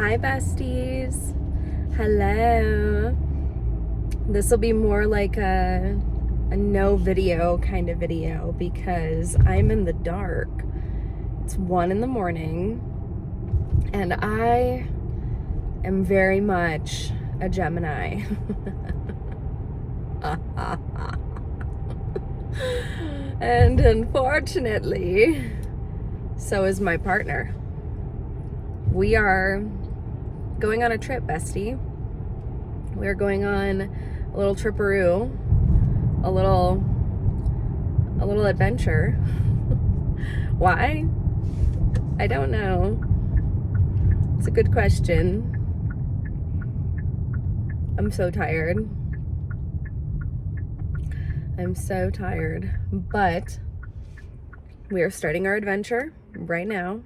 Hi besties. Hello. This will be more like a no video kind of video because I'm in the dark. It's 1 a.m. and I am very much a Gemini. And unfortunately, so is my partner. We are going on a trip, bestie. We're going on a little tripperoo, a little adventure. Why? I don't know. It's a good question. I'm so tired. I'm so tired, but we are starting our adventure right now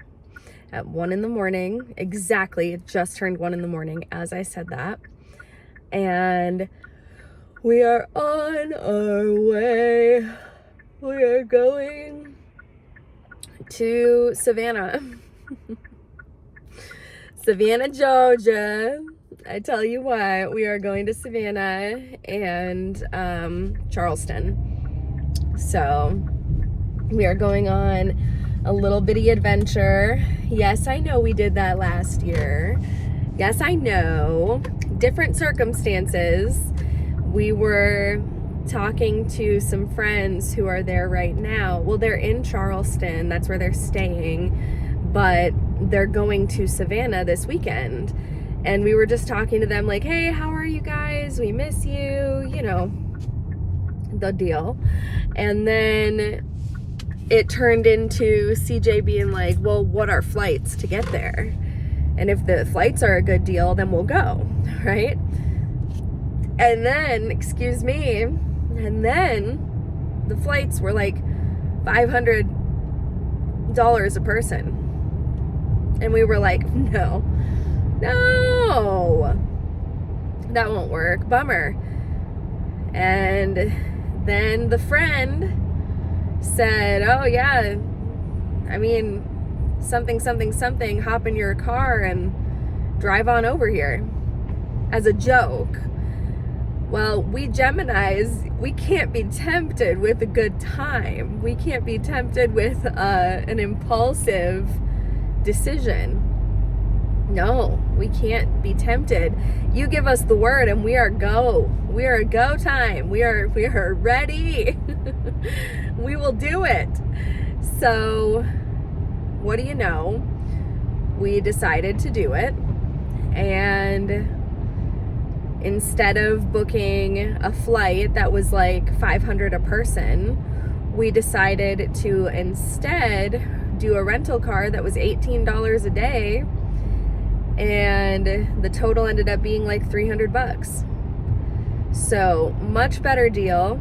at 1 a.m. Exactly, it just turned 1 a.m. as I said that. And we are on our way. We are going to Savannah. Savannah, Georgia. I tell you what, we are going to Savannah and Charleston. So we are going on a little bitty adventure. Yes, I know we did that last year. Yes, I know. Different circumstances. We were talking to some friends who are there right now. Well, they're in Charleston. That's where they're staying. But they're going to Savannah this weekend. And we were just talking to them like, hey, how are you guys? We miss you. You know, the deal. And then it turned into CJ being like, well, what are flights to get there? And if the flights are a good deal, then we'll go, right? And then, excuse me, and then the flights were like $500 a person. And we were like, no, that won't work, bummer. And then the friend said, oh yeah, I mean, something, hop in your car and drive on over here, as a joke. Well, we Geminis, we can't be tempted with a good time. We can't be tempted with an impulsive decision. No, we can't be tempted. You give us the word and we are go. We are go time. We are ready. We will do it. So, what do you know? We decided to do it. And instead of booking a flight that was like $500 a person, we decided to instead do a rental car that was $18 a day. And the total ended up being like $300. So, much better deal.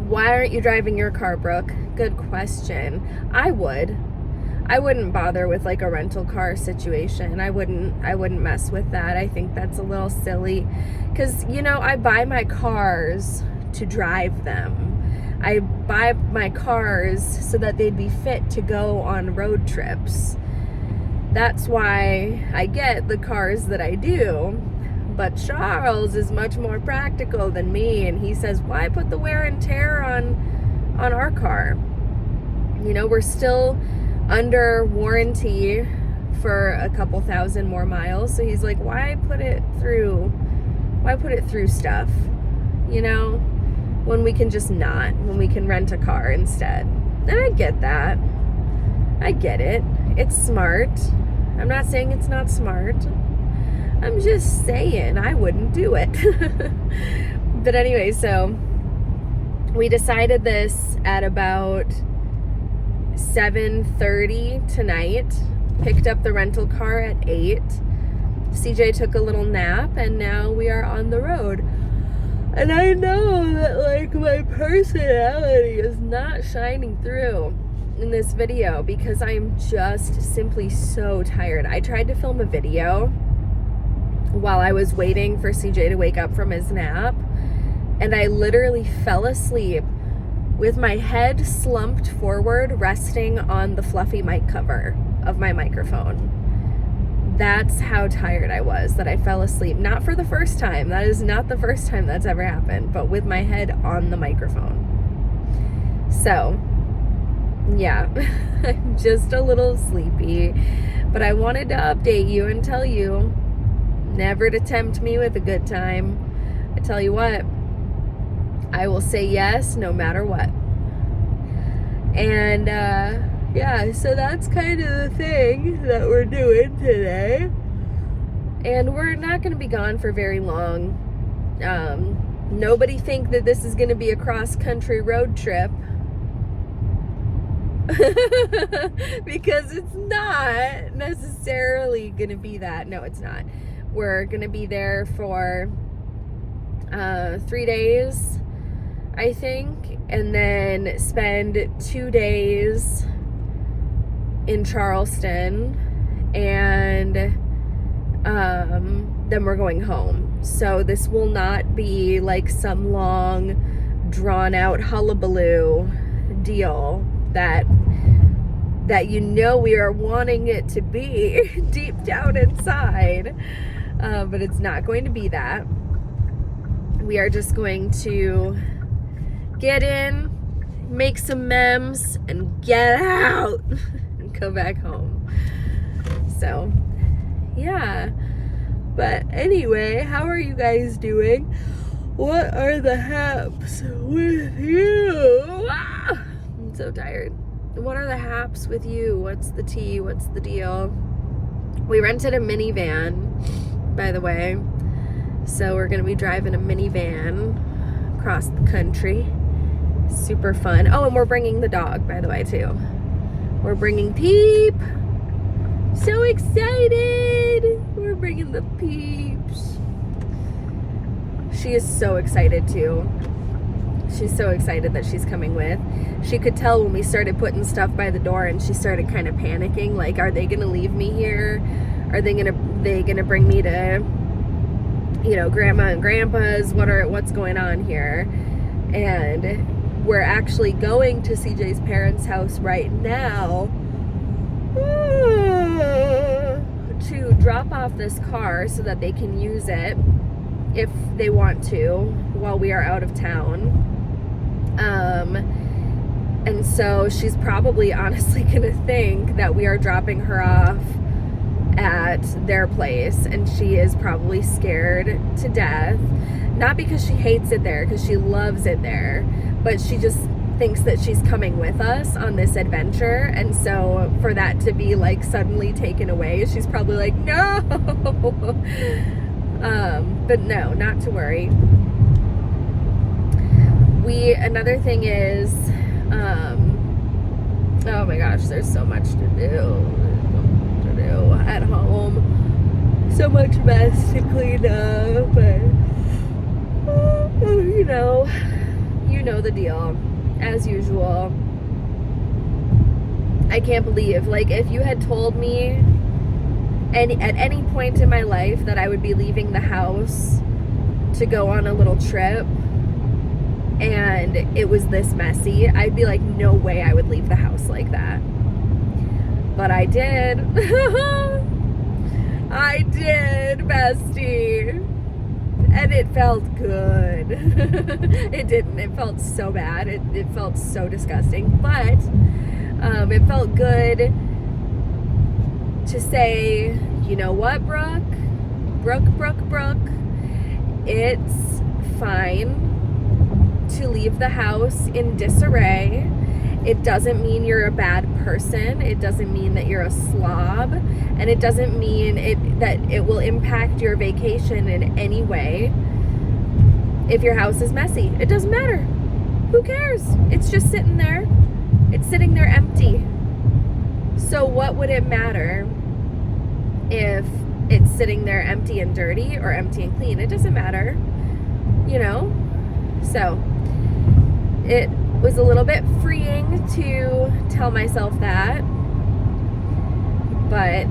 Why aren't you driving your car, Brooke? Good question. I wouldn't bother with like a rental car situation. I wouldn't mess with that. I think that's a little silly. Cause you know, I buy my cars to drive them. I buy my cars so that they'd be fit to go on road trips. That's why I get the cars that I do. But Charles is much more practical than me, and he says, why put the wear and tear on our car? You know, we're still under warranty for a couple thousand more miles. So he's like, why put it through stuff, you know, when we can just not, when we can rent a car instead. And I get that. I get it. It's smart. I'm not saying it's not smart. I'm just saying I wouldn't do it. But anyway, so we decided this at about 7:30 tonight. Picked up the rental car at 8. CJ took a little nap and now we are on the road. And I know that like my personality is not shining through in this video because I'm just simply so tired. I tried to film a video while I was waiting for CJ to wake up from his nap, and I literally fell asleep with my head slumped forward, resting on the fluffy mic cover of my microphone. That's how tired I was that I fell asleep. Not for the first time. That is not the first time that's ever happened, but with my head on the microphone. So, yeah, I'm just a little sleepy, but I wanted to update you and tell you never to tempt me with a good time. I tell you what, I will say yes no matter what. And yeah, so that's kind of the thing that we're doing today. And we're not going to be gone for very long. Nobody think that this is going to be a cross-country road trip. Because it's not necessarily going to be that. No, it's not. We're going to be there for 3 days, I think, and then spend 2 days in Charleston, and then we're going home. So this will not be like some long, drawn-out hullabaloo deal that you know we are wanting it to be deep down inside, but it's not going to be that. We are just going to get in, make some memes, and get out and go back home. So yeah, but anyway, how are you guys doing? What are the haps with you? I'm so tired. What are the haps with you? What's the tea? What's the deal? We rented a minivan, by the way. So we're going to be driving a minivan across the country. Super fun. Oh, and we're bringing the dog, by the way, too. We're bringing Peep. So excited. We're bringing the Peeps. She is so excited, too. She's so excited that she's coming with. She could tell when we started putting stuff by the door, and she started kind of panicking, like, are they gonna leave me here? Are they gonna bring me to, you know, grandma and grandpa's? What's going on here? And we're actually going to CJ's parents' house right now to drop off this car so that they can use it if they want to while we are out of town. And so she's probably honestly gonna think that we are dropping her off at their place, and she is probably scared to death. Not because she hates it there, because she loves it there, but she just thinks that she's coming with us on this adventure, and so for that to be like suddenly taken away, she's probably like, no. But no, not to worry. Another thing is, oh my gosh, there's so much to do at home. So much mess to clean up, and you know the deal, as usual. I can't believe, like, if you had told me at any point in my life that I would be leaving the house to go on a little trip and it was this messy, I'd be like, no way I would leave the house like that. But I did. I did, bestie. And it felt good. It didn't. It felt so bad. It felt so disgusting. But it felt good to say, you know what, Brooke? Brooke, it's fine to leave the house in disarray. It doesn't mean you're a bad person. It doesn't mean that you're a slob. And it doesn't mean that it will impact your vacation in any way if your house is messy. It doesn't matter. Who cares? It's just sitting there. It's sitting there empty. So what would it matter if it's sitting there empty and dirty or empty and clean? It doesn't matter, you know? So it was a little bit freeing to tell myself that. But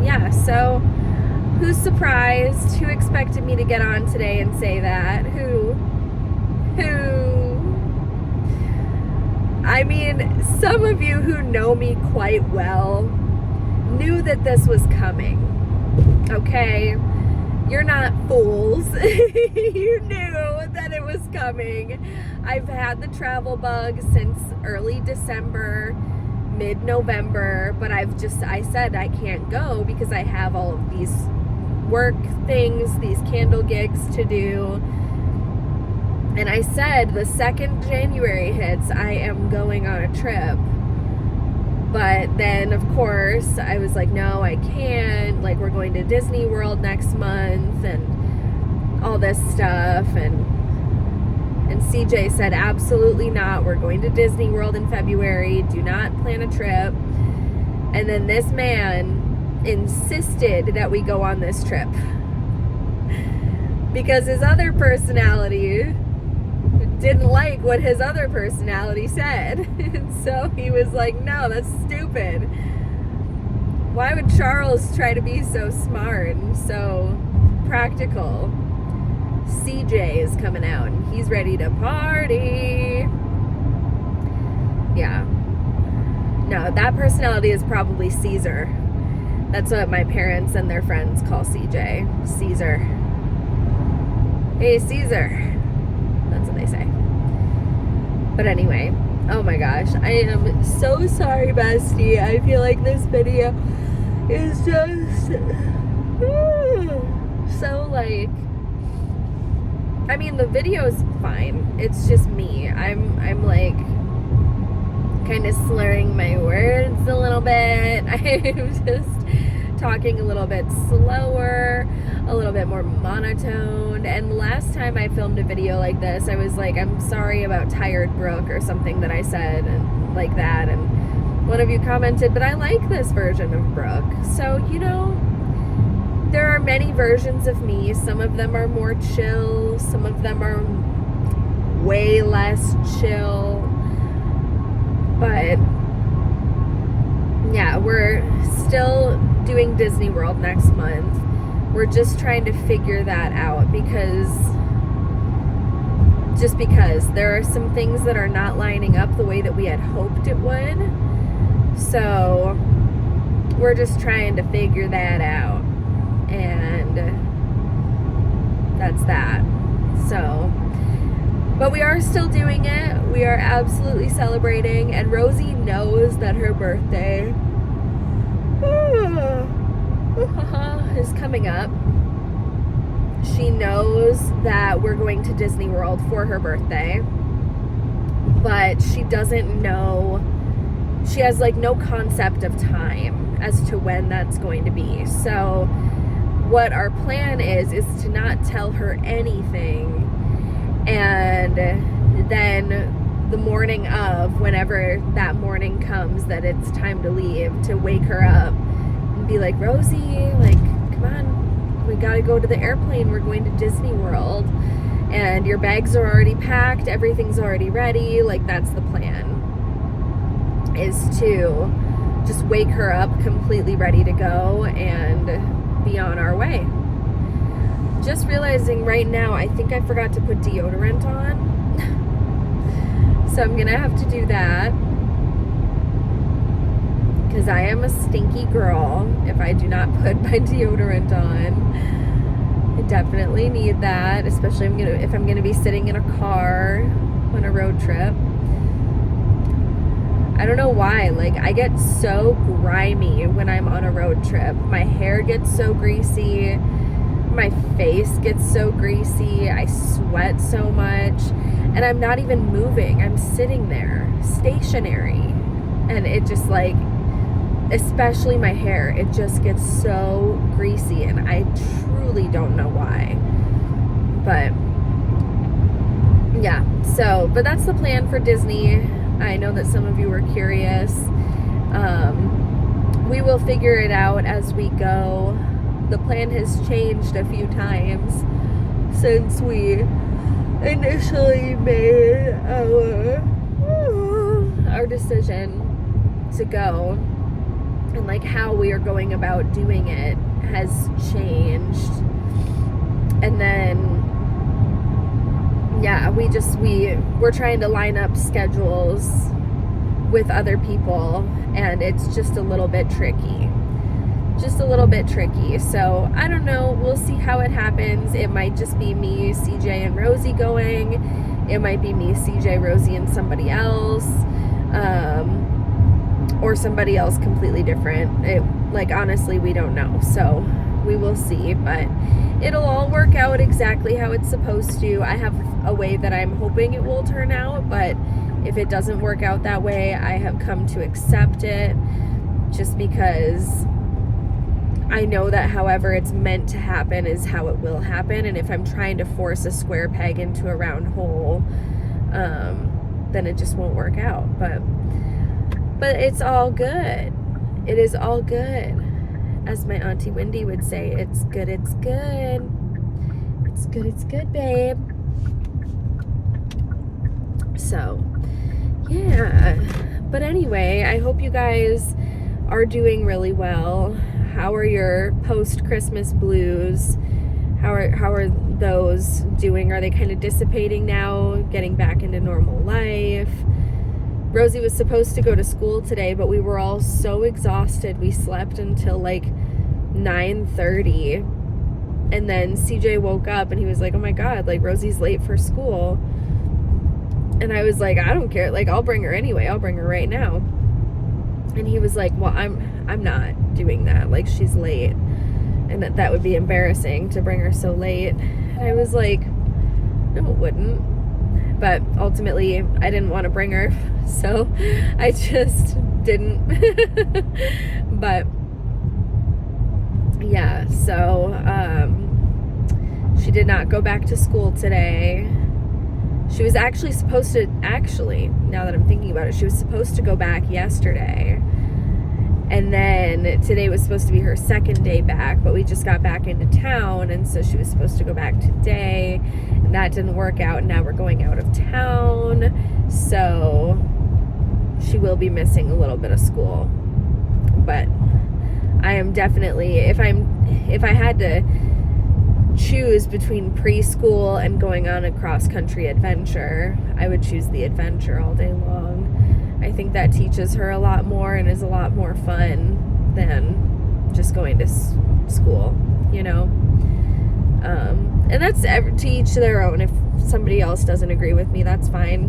yeah, so who's surprised? Who expected me to get on today and say that? Who? I mean, some of you who know me quite well knew that this was coming. Okay? You're not fools. You knew that it was coming. I've had the travel bug since early December, mid-November, but I said I can't go because I have all of these work things, these candle gigs to do. And I said the second January hits, I am going on a trip. But then, of course, I was like, no, I can't. Like, we're going to Disney World next month and all this stuff. And CJ said, absolutely not. We're going to Disney World in February. Do not plan a trip. And then this man insisted that we go on this trip. Because his other personality didn't like what his other personality said. And so he was like, no, that's stupid. Why would Charles try to be so smart and so practical? CJ is coming out and he's ready to party. Yeah. No, that personality is probably Caesar. That's what my parents and their friends call CJ. Caesar. Hey, Caesar. That's what they say. But anyway, oh my gosh, I am so sorry, bestie. I feel like this video is just so like, I mean, the video's fine. It's just me. I'm like kind of slurring my words a little bit. I'm just talking a little bit slower, a little bit more monotone. And last time I filmed a video like this, I was like, I'm sorry about tired Brooke or something that I said and like that. And one of you commented, but I like this version of Brooke. So, you know, there are many versions of me. Some of them are more chill. Some of them are way less chill. But yeah, we're still doing Disney World next month. We're just trying to figure that out because there are some things that are not lining up the way that we had hoped it would. So we're just trying to figure that out. And that's that. So, but we are still doing it. We are absolutely celebrating. And Rosie knows that her birthday is coming up. She knows that we're going to Disney World for her birthday, but she doesn't know, she has like no concept of time as to when that's going to be. So what our plan is to not tell her anything, and then the morning of, whenever that morning comes that it's time to leave, to wake her up and be like, Rosie, like, come on, we gotta go to the airplane, we're going to Disney World, and your bags are already packed, everything's already ready. Like, that's the plan, is to just wake her up completely ready to go and be on our way. Just realizing right now, I think I forgot to put deodorant on. So I'm gonna have to do that, because I am a stinky girl if I do not put my deodorant on. I definitely need that, especially if I'm gonna be sitting in a car on a road trip. I don't know why, like, I get so grimy when I'm on a road trip. My hair gets so greasy, my face gets so greasy, I sweat so much, and I'm not even moving. I'm sitting there, stationary, and it just, like, especially my hair, it just gets so greasy, and I truly don't know why. But yeah, so, but that's the plan for Disney. I know that some of you were curious. We will figure it out as we go. The plan has changed a few times since we initially made our decision to go, and like how we are going about doing it has changed. And then yeah, we're trying to line up schedules with other people, and it's just a little bit tricky. just a little bit tricky. So I don't know. We'll see how it happens. It might just be me, CJ, and Rosie going. It might be me, CJ, Rosie, and somebody else. Or somebody else completely different. Honestly, we don't know. So we will see. But it'll all work out exactly how it's supposed to. I have a way that I'm hoping it will turn out. But if it doesn't work out that way, I have come to accept it. Just because I know that however it's meant to happen is how it will happen. And if I'm trying to force a square peg into a round hole, then it just won't work out. But it's all good. It is all good. As my Auntie Wendy would say, it's good, it's good. It's good, it's good, babe. So, yeah. But anyway, I hope you guys are doing really well. How are your post-Christmas blues? How are those doing? Are they kind of dissipating now, getting back into normal life? Rosie was supposed to go to school today, but we were all so exhausted. We slept until like 9:30. And then CJ woke up and he was like, oh my God, like Rosie's late for school. And I was like, I don't care. Like, I'll bring her anyway. I'll bring her right now. And he was like, well, I'm not doing that. Like, she's late. And that would be embarrassing to bring her so late. And I was like, no, it wouldn't. But ultimately, I didn't want to bring her. So I just didn't. But yeah, so she did not go back to school today. She was actually supposed to, now that I'm thinking about it, she was supposed to go back yesterday. And then today was supposed to be her second day back, but we just got back into town, and so she was supposed to go back today, and that didn't work out, and now we're going out of town, so she will be missing a little bit of school. But I am definitely, if I had to choose between preschool and going on a cross-country adventure, I would choose the adventure all day long. I think that teaches her a lot more and is a lot more fun than just going to school, you know? And that's to each their own. If somebody else doesn't agree with me, that's fine.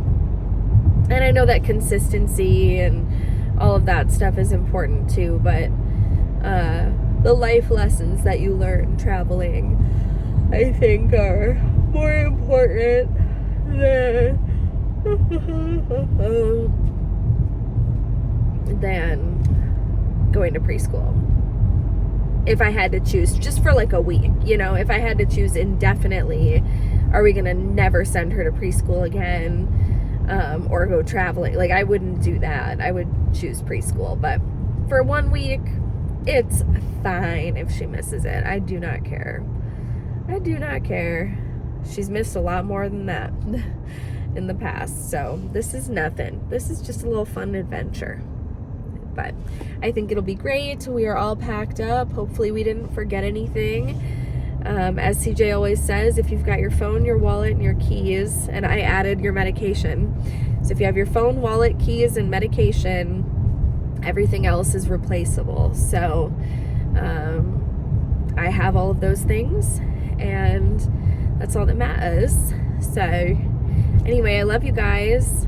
And I know that consistency and all of that stuff is important too, but the life lessons that you learn traveling, I think, are more important than going to preschool. If I had to choose just for like a week, you know, if I had to choose indefinitely, are we gonna never send her to preschool again, or go traveling? Like, I wouldn't do that. I would choose preschool. But for 1 week, it's fine if she misses it. I do not care. I do not care. She's missed a lot more than that in the past. So this is nothing. This is just a little fun adventure. But I think it'll be great. We are all packed up. Hopefully we didn't forget anything. As CJ always says, if you've got your phone, your wallet, and your keys, and I added your medication. So if you have your phone, wallet, keys, and medication, everything else is replaceable. So I have all of those things, and that's all that matters. So anyway, I love you guys.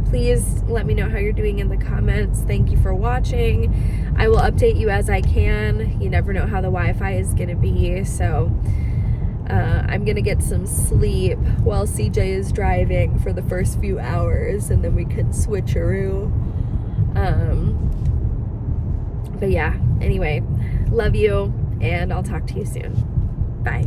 Please let me know how you're doing in the comments. Thank you for watching. I will update you as I can. You never know how the Wi-Fi is going to be. So I'm going to get some sleep while CJ is driving for the first few hours, and then we can switcheroo. But yeah, anyway, love you, and I'll talk to you soon. Bye.